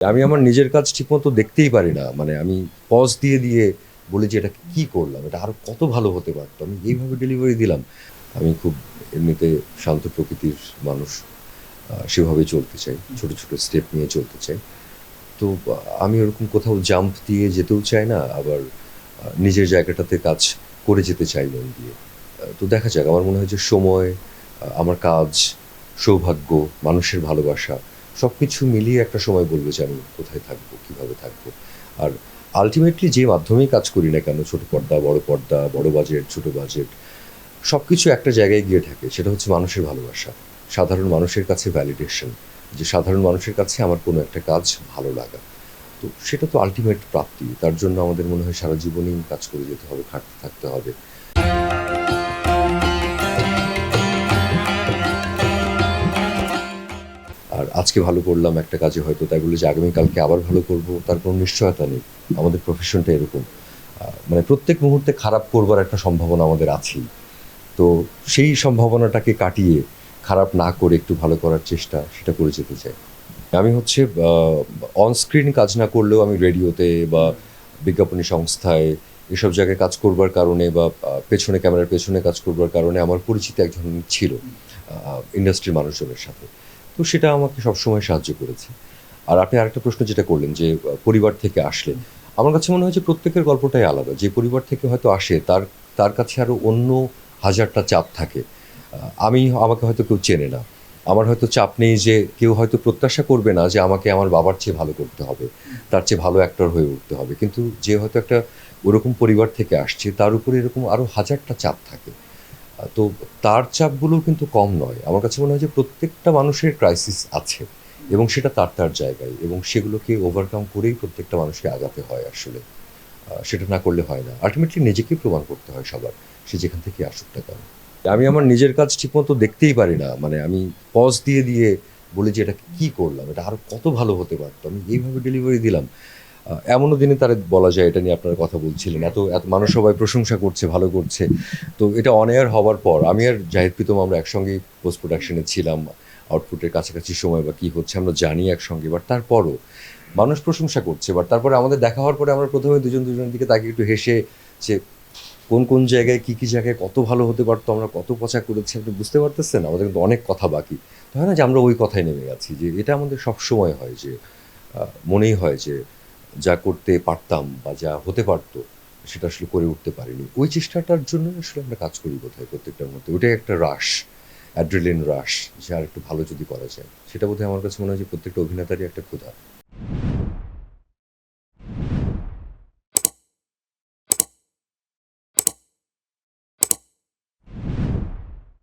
আমি আমার নিজের কাজ ঠিকমতো দেখতেই পারি না। মানে আমি পজ দিয়ে, দিয়ে বলি যে, "এটা কি করলাম? এটা আরো কত ভালো হতে পারত। আমি এইভাবে ডেলিভারি দিলাম।" আমি খুব এমনিতে শান্ত প্রকৃতির মানুষ। সেভাবেই চলতে চাই। ছোট, ছোট স্টেপ নিয়ে চলতে চাই। তো আমি ওরকম কোথাও জাম্প দিয়ে যেতেও চাই না, আবার নিজের জায়গাটাতে কাজ করে যেতে চাই মন দিয়ে। তো দেখা যাক, আমার মনে হয় যে সময়, আমার কাজ, সৌভাগ্য, মানুষের ভালোবাসা সবকিছু মিলিয়ে একটা সময় বলবে যে আমি কোথায় থাকবো, কিভাবে থাকবো। আর আল্টিমেটলি যে মাধ্যমেই কাজ করি না কেন, ছোট পর্দা, বড় বাজেট, ছোট বাজেট সবকিছু একটা জায়গায় গিয়ে থাকে। সেটা হচ্ছে মানুষের ভালোবাসা। সাধারণ মানুষের কাছে ভ্যালিডেশন। যে সাধারণ মানুষের কাছে আমার কোনো একটা কাজ ভালো লাগা। তো সেটা তো আল্টিমেট প্রাপ্তি। তার জন্য আমাদের মনে হয় সারা জীবনই কাজ করে যেতে হবে, খাটতে থাকতে হবে। আর আজকে ভালো করলাম একটা কাজে, হয়তো তাই বলে যে আগামীকালকে আবার ভালো করব তার কোনো নিশ্চয়তা নেই। আমাদের প্রফেশনটা এরকম। মানে প্রত্যেক মুহূর্তে খারাপ করবার একটা সম্ভাবনা আমাদের আছেই। তো সেই সম্ভাবনাটাকে কাটিয়ে খারাপ না করে একটু ভালো করার চেষ্টা সেটা করে যেতে চাই। আমি হচ্ছে অন স্ক্রিন কাজ না করলেও আমি রেডিওতে বা বিজ্ঞাপনী সংস্থায় এসব জায়গায় কাজ করবার কারণে বা পেছনে ক্যামেরার পেছনে কাজ করবার কারণে আমার পরিচিত একজন ছিল ইন্ডাস্ট্রির মানুষজনের সাথে। তো সেটা আমাকে সবসময় সাহায্য করেছে। আর আপনি আরেকটা প্রশ্ন যেটা করলেন যে পরিবার থেকে আসলে, আমার কাছে মনে হয় যে প্রত্যেকের গল্পটাই আলাদা। যে পরিবার থেকে হয়তো আসে তার তার কাছে আরো অন্য হাজারটা চাপ থাকে। আমাকে হয়তো কেউ চেনে না। আমার হয়তো চাপ নেই যে কেউ হয়তো প্রত্যাশা করবে না যে আমাকে আমার বাবার চেয়ে ভালো করতে হবে। তার চেয়ে ভালো অ্যাক্টর হয়ে উঠতে হবে। কিন্তু যে হয়তো একটা ওরকম পরিবার থেকে আসছে তার উপরে এরকম আরো হাজারটা চাপ থাকে। তো তার চাপগুলো কিন্তু কম নয়। আমার কাছে মনে হয় যে প্রত্যেকটা মানুষের ক্রাইসিস আছে এবং সেটা তার জায়গায়, এবং সেগুলোকে ওভারকাম করেই প্রত্যেকটা মানুষকে আগাতে হয় আসলে। সেটা না করলে হয় না। আল্টিমেটলি নিজেকেই প্রমাণ করতে হয় সবার। সে যেখান থেকেই আসুক না কেন। আমি আমার নিজের কাজ ঠিকমতো দেখতেই পারি না। মানে আমি পজ দিয়ে, দিয়ে বলি যে, "এটা কি করলাম? এটা আরো কত ভালো হতে পারত। আমি এইভাবে ডেলিভারি দিলাম।" এমনও দিনে তারে বলা যায়, এটা নিয়ে আপনারা কথা বলছিলেন। এত মানুষ সবাই প্রশংসা করছে, ভালো করছে। তো এটা অন এয়ার হবার পর আমি আর জাহিদ প্রীতম আমরা একসঙ্গেই পোস্ট প্রোডাকশন এ ছিলাম। আউটপুটের কাছাকাছি সময় বা কি হচ্ছে আমরা জানি একসঙ্গে। বাট তারপরও মানুষ প্রশংসা করছে। বাট তারপরে আমাদের দেখা হওয়ার পরে আমরা ১ম এ দুজনের দিকে তাকিয়ে একটু হেসে, যে কোন জায়গায় কি জায়গায় কত ভালো হতে পারতো, আমরা কত পচা করেছি আপনি বুঝতে পারতেছেন? আমাদের কিন্তু অনেক কথা বাকি। তো হয় না যে আমরা ওই কথায় নেমে গেছি, যে এটা আমাদের সবসময় হয় যে আ মনেই হয় যে যা করতে পারতাম বা যা হতে পারত সেটা আসলে করে উঠতে পারিনি। ওই চেষ্টাটার জন্যই আসলে আমরা কাজ করি বোধহয় প্রত্যেকটার মধ্যে। ওইটাই একটা রাশ, অ্যাড্রিনালিন রাশ, যে আরেকটু ভালো যদি করা যায়। সেটা বোধহয় আমার কাছে মনে হয় যে প্রত্যেকটা অভিনেতারই একটা ক্ষুধা।